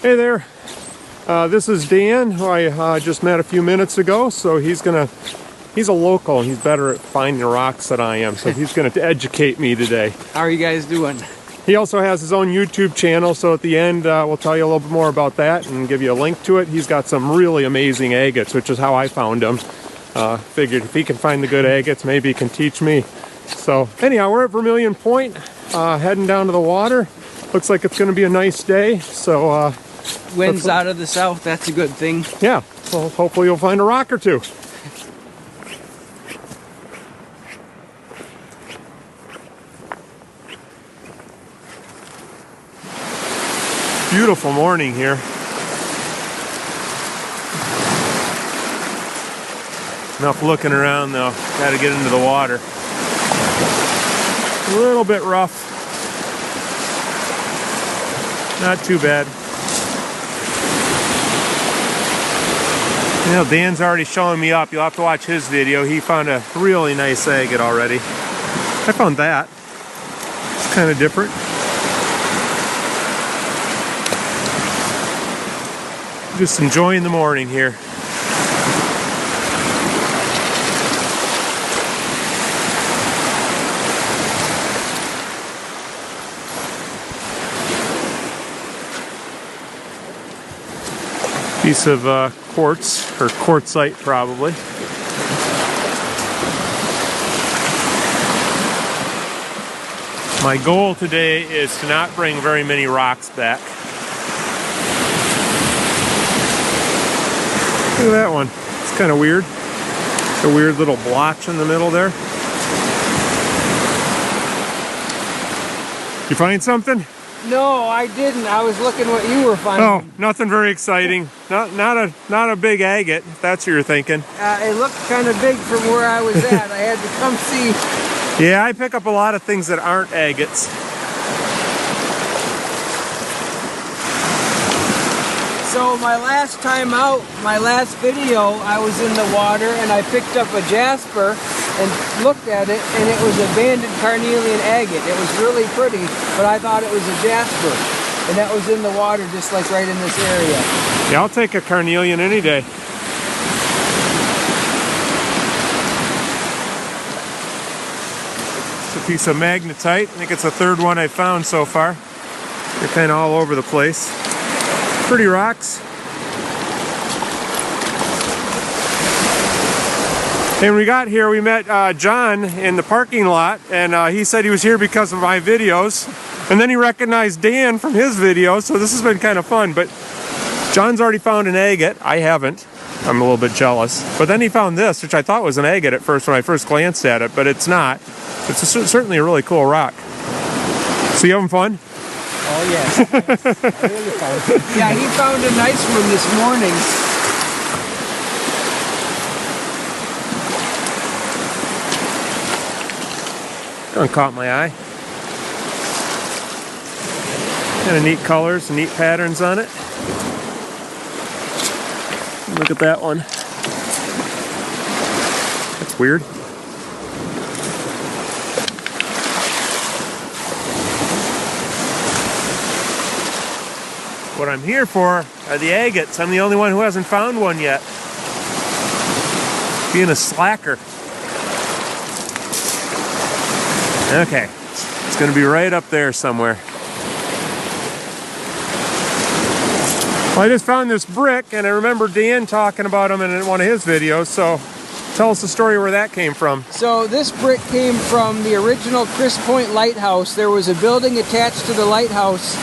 Hey there, this is Dan, who I just met a few minutes ago. So he's a local, and he's better at finding rocks than I am, so he's gonna educate me today. How are you guys doing? He also has his own YouTube channel, so at the end we'll tell you a little bit more about that and give you a link to it. He's got some really amazing agates, which is how I found him. Figured if he can find the good agates, maybe he can teach me. So anyhow, we're at Vermillion Point, heading down to the water. Looks like it's going to be a nice day, so wind's out of the south, that's a good thing. Yeah, well, hopefully you'll find a rock or two. Beautiful morning here. Enough looking around though. Got to get into the water. A little bit rough. Not too bad. You know, Dan's already showing me up. You'll have to watch his video. He found a really nice agate already. I found that. It's kind of different. Just enjoying the morning here. Piece of quartz, or quartzite probably. My goal today is to not bring very many rocks back. Look at that one. It's kind of weird. It's a weird little blotch in the middle there. You find something? No, I didn't. I was looking what you were finding. Oh, nothing very exciting. Not a big agate, if that's what you're thinking. It looked kind of big from where I was at. I had to come see. Yeah, I pick up a lot of things that aren't agates. So my last time out, my last video, I was in the water and I picked up a jasper and looked at it, and it was a banded carnelian agate. It was really pretty, but I thought it was a jasper. And that was in the water, just like right in this area. Yeah, I'll take a carnelian any day. It's a piece of magnetite. I think it's the third one I've found so far. They're kind of all over the place. Pretty rocks. And when we got here, we met John in the parking lot, and he said he was here because of my videos. And then he recognized Dan from his videos, so this has been kind of fun. But John's already found an agate. I haven't. I'm a little bit jealous. But then he found this, which I thought was an agate at first when I first glanced at it, but it's not. It's certainly a really cool rock. So you having fun? Oh, yes. Really fun. Yeah, he found a nice one this morning. One caught my eye. Kind of neat colors, neat patterns on it. Look at that one. That's weird. What I'm here for are the agates. I'm the only one who hasn't found one yet. Being a slacker. Okay, it's going to be right up there somewhere. Well, I just found this brick, and I remember Dan talking about them in one of his videos, so tell us the story where that came from. So this brick came from the original Chris Point lighthouse. There was a building attached to the lighthouse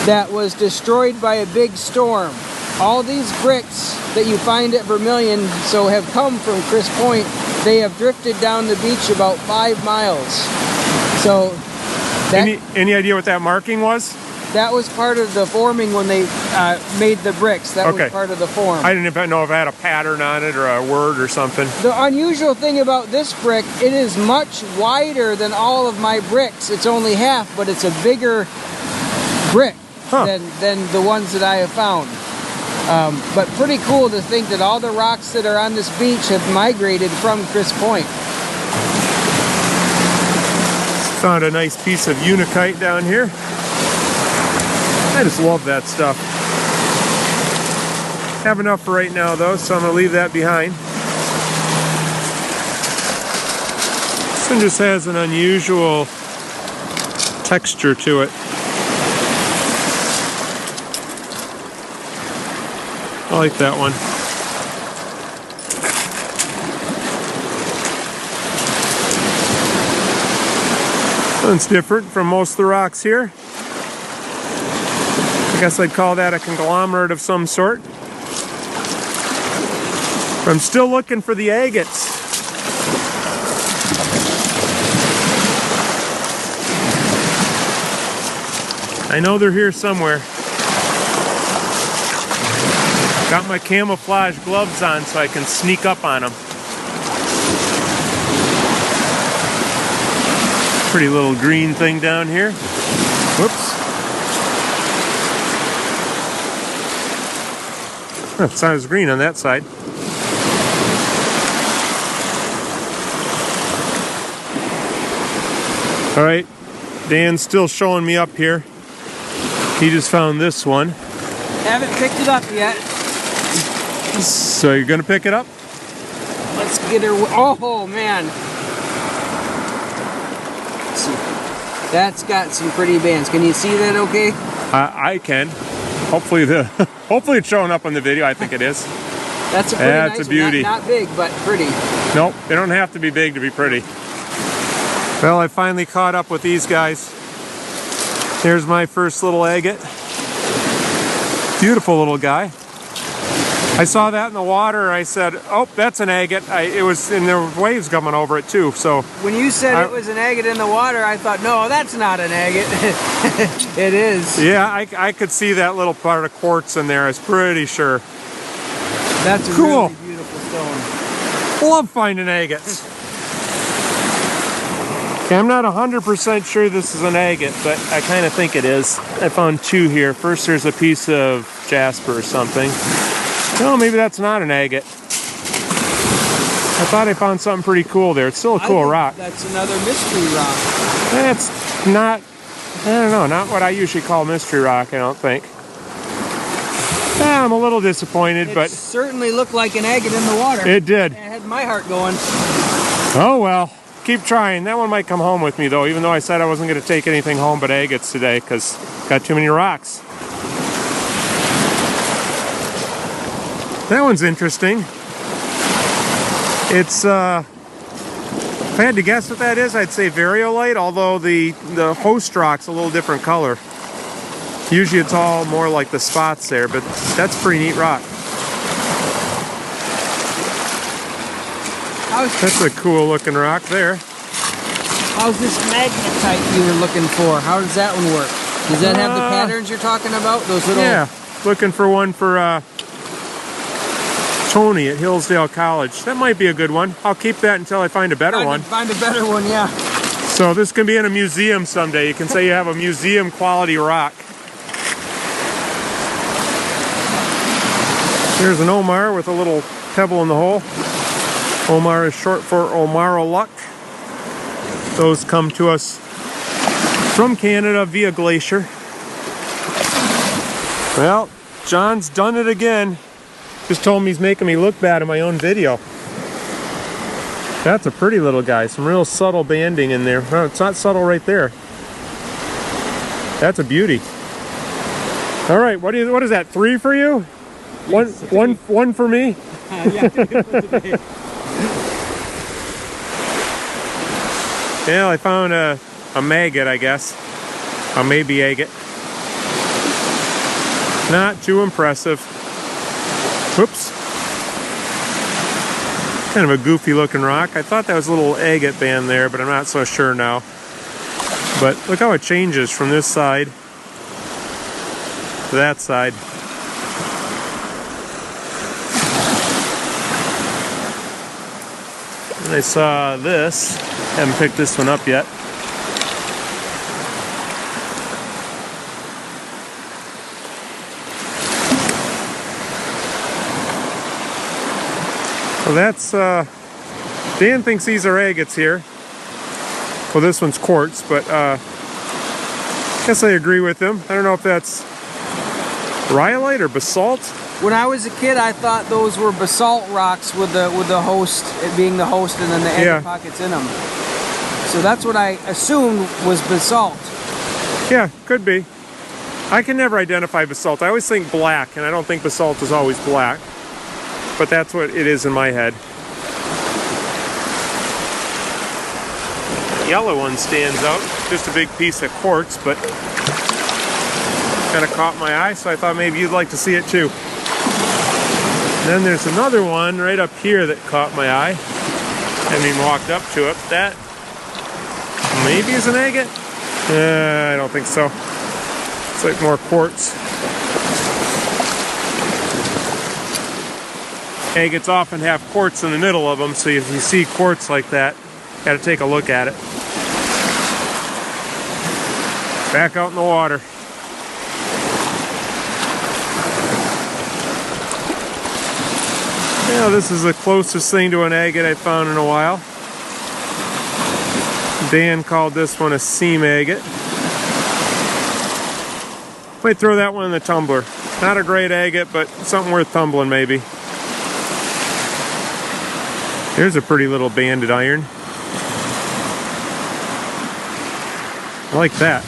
that was destroyed by a big storm. All these bricks that you find at Vermillion have come from Chris Point. They have drifted down the beach about 5 miles. So, any idea what that marking was? That was part of the forming when they made the bricks. That was part of the form. I didn't even know if it had a pattern on it or a word or something. The unusual thing about this brick, it is much wider than all of my bricks. It's only half, but it's a bigger brick than the ones that I have found. But pretty cool to think that all the rocks that are on this beach have migrated from Chris Point. Found a nice piece of unakite down here. I just love that stuff. Have enough for right now though, so I'm going to leave that behind. This one just has an unusual texture to it. I like that one. One's different from most of the rocks here. I guess I'd call that a conglomerate of some sort. But I'm still looking for the agates. I know they're here somewhere. Got my camouflage gloves on so I can sneak up on them. Pretty little green thing down here. Whoops. Oh, it's not as green on that side. All right, Dan's still showing me up here. He just found this one. Haven't picked it up yet. So you're gonna pick it up? Let's get her. Oh man. Let's see. That's got some pretty bands. Can you see that okay? I can. Hopefully hopefully it's showing up on the video. I think it is. That's a pretty nice That's a beauty. Not big, but pretty. Nope, they don't have to be big to be pretty. Well, I finally caught up with these guys. Here's my first little agate. Beautiful little guy. I saw that in the water. I said, oh, that's an agate. It was, and there were waves coming over it too. So when you said it was an agate in the water, I thought, no, that's not an agate. It is. Yeah, I could see that little part of quartz in there. I was pretty sure. That's a cool. really beautiful stone. Love finding agates. Okay, I'm not 100% sure this is an agate, but I kind of think it is. I found two here. First, there's a piece of jasper or something. No, maybe that's not an agate. I thought I found something pretty cool there. It's still a cool rock. That's another mystery rock. That's not, I don't know, not what I usually call mystery rock, I don't think. Yeah, I'm a little disappointed, but... It certainly looked like an agate in the water. It did. It had my heart going. Oh well, keep trying. That one might come home with me though, even though I said I wasn't going to take anything home but agates today, because got too many rocks. That one's interesting. It's, if I had to guess what that is, I'd say variolite, although the host rock's a little different color. Usually it's all more like the spots there, but that's a pretty neat rock. That's a cool looking rock there. How's this magnetite you were looking for? How does that one work? Does that have the patterns you're talking about? Those little... Yeah, looking for one for Tony at Hillsdale College. That might be a good one. I'll keep that until I find a better one. Find a better one, yeah. So this can be in a museum someday. You can say you have a museum quality rock. Here's an Omar with a little pebble in the hole. Omar is short for Omaro Luck. Those come to us from Canada via glacier. Well, John's done it again. Just told me he's making me look bad in my own video. That's a pretty little guy. Some real subtle banding in there. Oh, it's not subtle right there. That's a beauty. All right, what is that? 3 for you? Yes, one for me? Yeah, I found a maggot, I guess. A maybe agate. Not too impressive. Whoops. Kind of a goofy looking rock. I thought that was a little agate band there, but I'm not so sure now. But look how it changes from this side to that side. And I saw this. Haven't picked this one up yet. Well, that's, Dan thinks these are agates here. Well, this one's quartz, but I guess I agree with him. I don't know if that's rhyolite or basalt. When I was a kid, I thought those were basalt rocks with the host, it being the host, and then the agate pockets in them. So that's what I assumed was basalt. Yeah, could be. I can never identify basalt. I always think black, and I don't think basalt is always black. But that's what it is in my head. The yellow one stands out. Just a big piece of quartz, but kind of caught my eye, so I thought maybe you'd like to see it too. And then there's another one right up here that caught my eye. Haven't even walked up to it. That maybe is an agate? I don't think so. It's like more quartz. Agates often have quartz in the middle of them, so if you see quartz like that, you got to take a look at it. Back out in the water. Yeah, this is the closest thing to an agate I've found in a while. Dan called this one a seam agate. Might throw that one in the tumbler. Not a great agate, but something worth tumbling maybe. Here's a pretty little banded iron. I like that.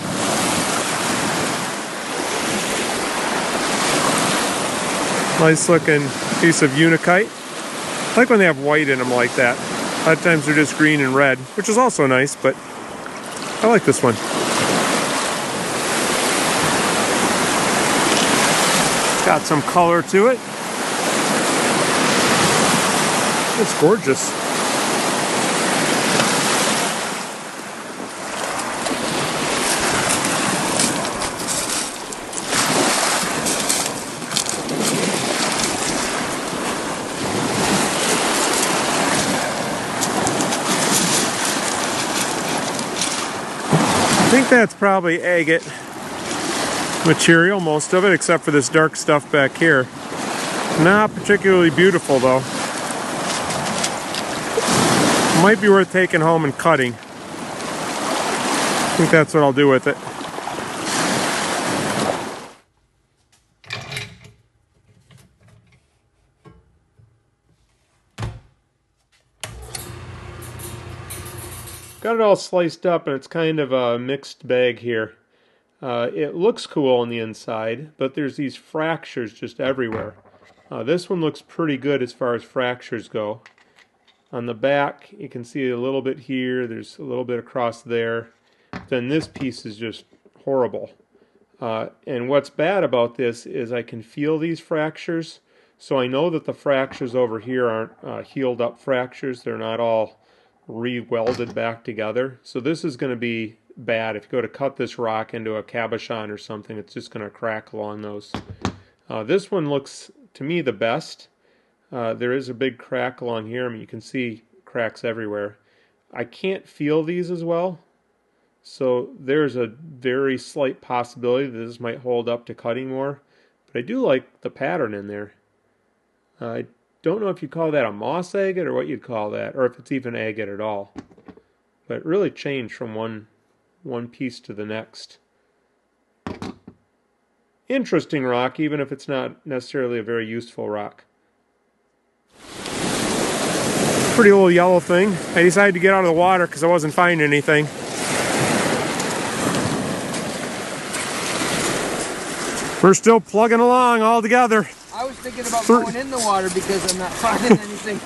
Nice looking piece of unikite. I like when they have white in them like that. A lot of times they're just green and red, which is also nice, but I like this one. It's got some color to it. It's gorgeous. I think that's probably agate material, most of it, except for this dark stuff back here. Not particularly beautiful though. Might be worth taking home and cutting. I think that's what I'll do with it. Got it all sliced up, and it's kind of a mixed bag here. It looks cool on the inside, but there's these fractures just everywhere. This one looks pretty good as far as fractures go. On the back, you can see a little bit here, there's a little bit across there. Then this piece is just horrible. And what's bad about this is I can feel these fractures, so I know that the fractures over here aren't healed up fractures. They're not all re-welded back together. So this is going to be bad. If you go to cut this rock into a cabochon or something, it's just going to crack along those. This one looks, to me, the best. There is a big crack along here. I mean, you can see cracks everywhere. I can't feel these as well, so there's a very slight possibility that this might hold up to cutting more. But I do like the pattern in there. I don't know if you call that a moss agate or what you'd call that, or if it's even agate at all. But it really changed from one piece to the next. Interesting rock, even if it's not necessarily a very useful rock. Pretty little yellow thing. I decided to get out of the water because I wasn't finding anything. We're still plugging along all together. I was thinking about going in the water because I'm not finding anything.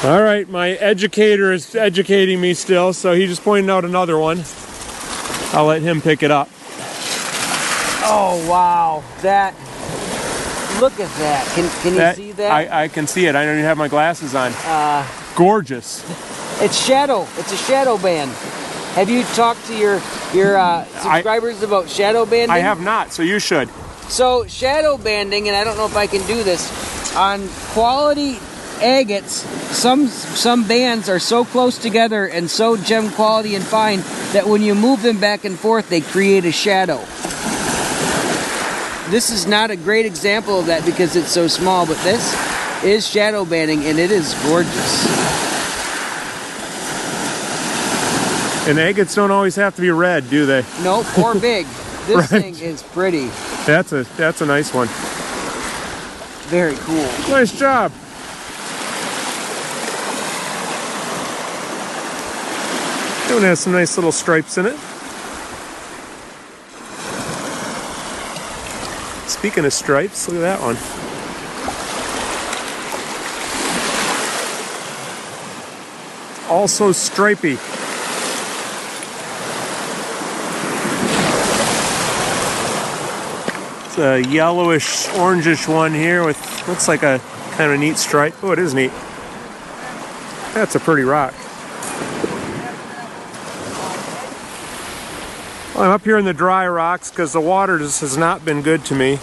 All right, my educator is educating me still, so he just pointed out another one. I'll let him pick it up. Oh, wow. That, look at that. Can you see that? I can see it. I don't even have my glasses on. Gorgeous. It's shadow. It's a shadow band. Have you talked to your subscribers about shadow banding? I have not, so you should. So shadow banding, and I don't know if I can do this, on quality agates, some bands are so close together and so gem quality and fine that when you move them back and forth, they create a shadow. This is not a great example of that because it's so small, but this is shadow banding, and it is gorgeous. And agates don't always have to be red, do they? Nope, or big. This Right. thing is pretty. That's a nice one. Very cool. Nice job. That one has some nice little stripes in it. Speaking of stripes, look at that one. Also stripy. It's a yellowish, orangish one here with looks like a kind of neat stripe. Oh, it is neat. That's a pretty rock. Well, I'm up here in the dry rocks because the water just has not been good to me.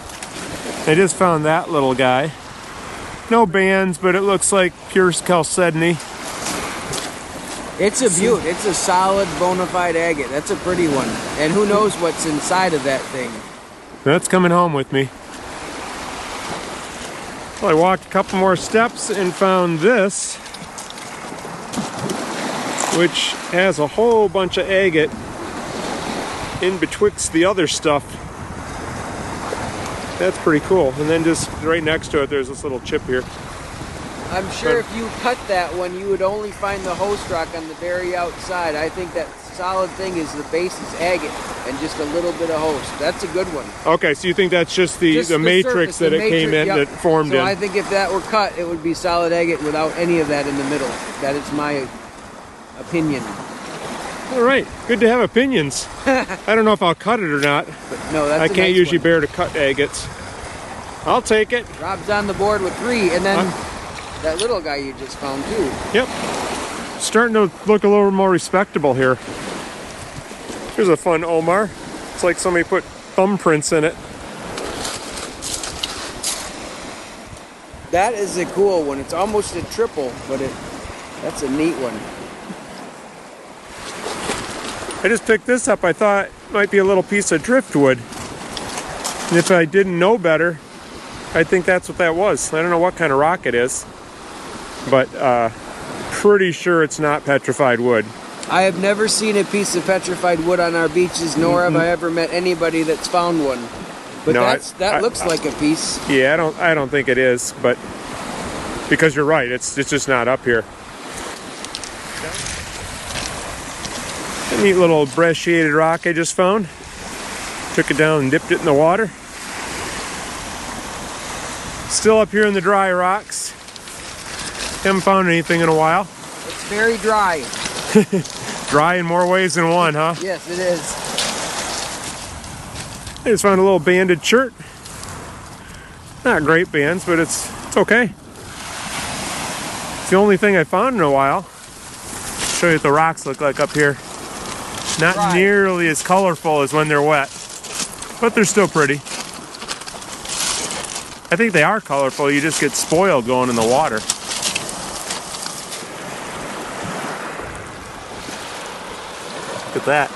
I just found that little guy. No bands, but it looks like pure chalcedony. It's a beaut. It's a solid bona fide agate. That's a pretty one. And who knows what's inside of that thing. That's coming home with me. Well, I walked a couple more steps and found this, which has a whole bunch of agate in betwixt the other stuff. That's pretty cool. And then just right next to it, there's this little chip here. I'm sure if you cut that one, you would only find the host rock on the very outside. I think that solid thing is the base is agate and just a little bit of host. That's a good one. Okay, so you think that's just the matrix surface, that it came in, yep. that formed in. So I think if that were cut, it would be solid agate without any of that in the middle. That is my opinion. All right, good to have opinions. I don't know if I'll cut it or not. But no, that's I can't nice usually one. bear to cut agates. I'll take it. Rob's on the board with 3, and then that little guy you just found too. Yep. Starting to look a little more respectable here. Here's a fun Omar. It's like somebody put thumbprints in it. That is a cool one. It's almost a triple, but that's a neat one. I just picked this up. I thought it might be a little piece of driftwood. And if I didn't know better, I think that's what that was. I don't know what kind of rock it is, but pretty sure it's not petrified wood. I have never seen a piece of petrified wood on our beaches, nor have I ever met anybody that's found one. But No, that looks like a piece. Yeah, I don't think it is, but because you're right, it's just not up here. A neat little brecciated rock I just found. Took it down and dipped it in the water. Still up here in the dry rocks. Haven't found anything in a while. It's very dry. Dry in more ways than one, huh? Yes, it is. I just found a little banded shirt. Not great bands, but it's okay. It's the only thing I found in a while. Show you what the rocks look like up here. Not Dry. nearly as colorful as when they're wet, but they're still pretty. I think they are colorful, you just get spoiled going in the water. Look at that.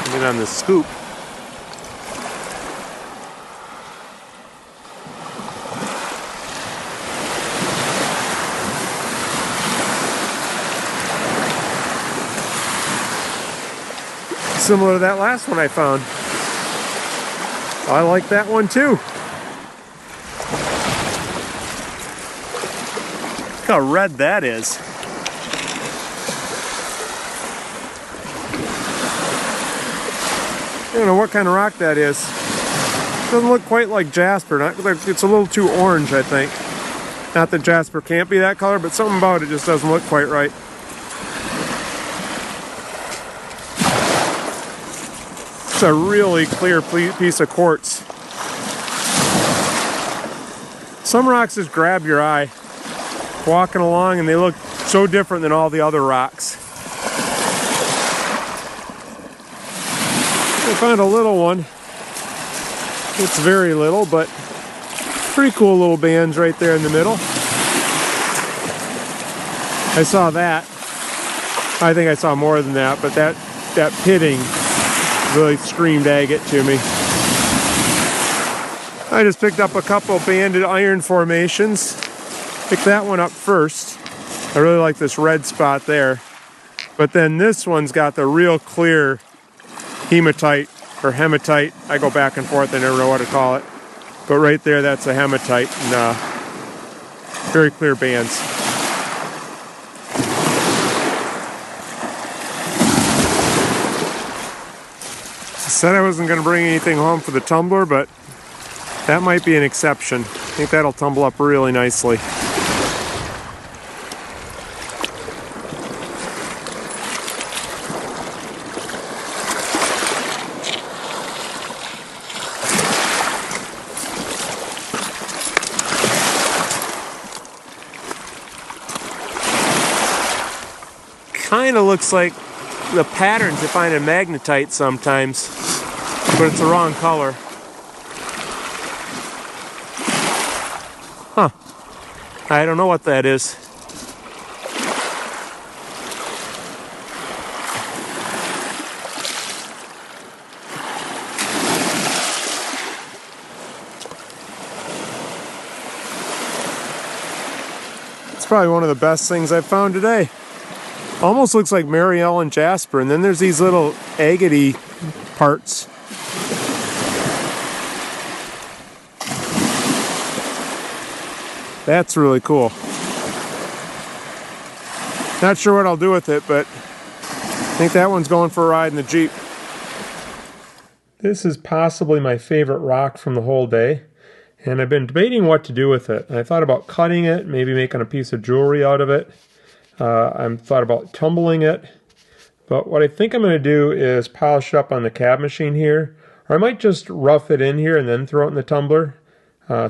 Get on the scoop. Similar to that last one I found. I like that one too. Look how red that is. I don't know what kind of rock that is. Doesn't look quite like jasper. It's a little too orange, I think. Not that jasper can't be that color, but something about it just doesn't look quite right. It's a really clear piece of quartz. Some rocks just grab your eye walking along, and they look so different than all the other rocks. I found a little one. It's very little, but pretty cool little bands right there in the middle. I saw that. I think I saw more than that, but that pitting really screamed agate to me. I just picked up a couple banded iron formations. Picked that one up first. I really like this red spot there. But then this one's got the real clear hematite or hematite. I go back and forth, I never know what to call it. But right there, that's a hematite, and very clear bands. I said I wasn't going to bring anything home for the tumbler, but that might be an exception. I think that'll tumble up really nicely. Kind of looks like the patterns you find in magnetite sometimes, but it's the wrong color. Huh. I don't know what that is. It's probably one of the best things I've found today. Almost looks like Mary Ellen jasper, and then there's these little agate parts. That's really cool. Not sure what I'll do with it, but I think that one's going for a ride in the Jeep. This is possibly my favorite rock from the whole day, and I've been debating what to do with it. I thought about cutting it, maybe making a piece of jewelry out of it. I've thought about tumbling it, but what I think I'm going to do is polish it up on the cab machine here, or I might just rough it in here and then throw it in the tumbler,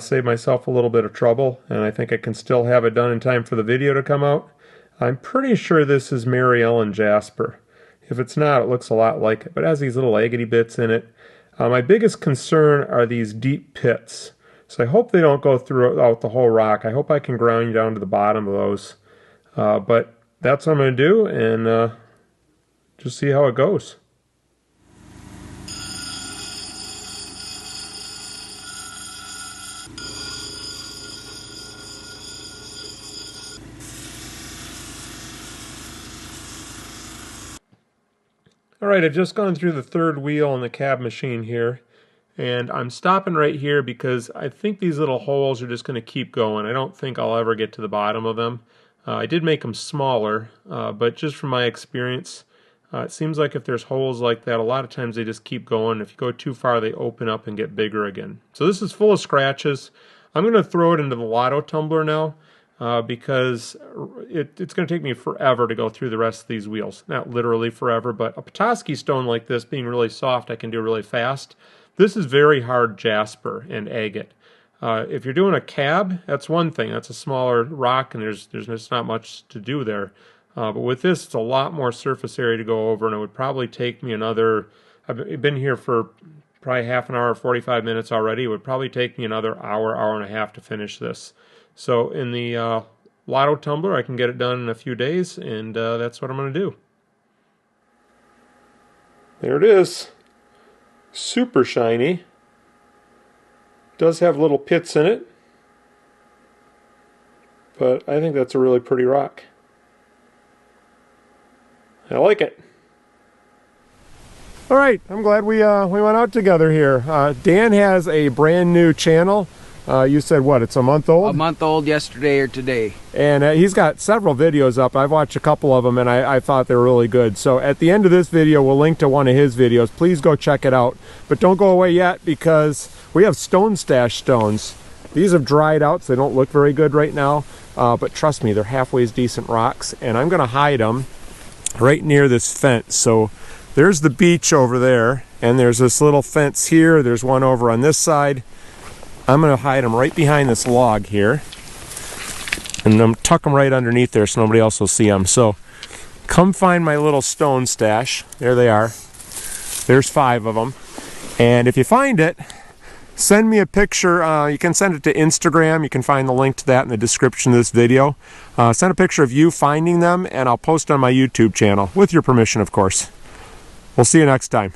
save myself a little bit of trouble, and I think I can still have it done in time for the video to come out. I'm pretty sure this is Mary Ellen jasper. If it's not, it looks a lot like it, but it has these little agate bits in it. My biggest concern are these deep pits, so I hope they don't go throughout the whole rock. I hope I can grind down to the bottom of those. But that's what I'm going to do, and just see how it goes. Alright, I've just gone through the third wheel on the cab machine here, and I'm stopping right here because I think these little holes are just going to keep going. I don't think I'll ever get to the bottom of them. I did make them smaller, but just from my experience, it seems like if there's holes like that, a lot of times they just keep going. If you go too far, they open up and get bigger again. So this is full of scratches. I'm going to throw it into the lotto tumbler now because it's going to take me forever to go through the rest of these wheels. Not literally forever, but a Petoskey stone like this being really soft, I can do really fast. This is very hard jasper and agate. If you're doing a cab, that's one thing. That's a smaller rock, and there's just not much to do there. But with this, it's a lot more surface area to go over, and it would probably take me another... I've been here for probably half an hour, 45 minutes already. It would probably take me another hour, hour and a half to finish this. So in the lotto tumbler, I can get it done in a few days, and that's what I'm going to do. There it is. Super shiny. Does have little pits in it, but I think that's a really pretty rock. I like it. All right, I'm glad we went out together here. Dan has a brand new channel. You said what? It's a month old? A month old yesterday or today. And he's got several videos up. I've watched a couple of them, and I thought they were really good. So at the end of this video, we'll link to one of his videos. Please go check it out. But don't go away yet, because we have stone stash stones. These have dried out, so they don't look very good right now. But trust me, they're halfway decent rocks. And I'm going to hide them right near this fence. So there's the beach over there, and there's this little fence here. There's one over on this side. I'm going to hide them right behind this log here, and I'm tuck them right underneath there so nobody else will see them. So come find my little stone stash. There they are. There's 5 of them. And if you find it, send me a picture. You can send it to Instagram. You can find the link to that in the description of this video. Send a picture of you finding them, and I'll post on my YouTube channel, with your permission, of course. We'll see you next time.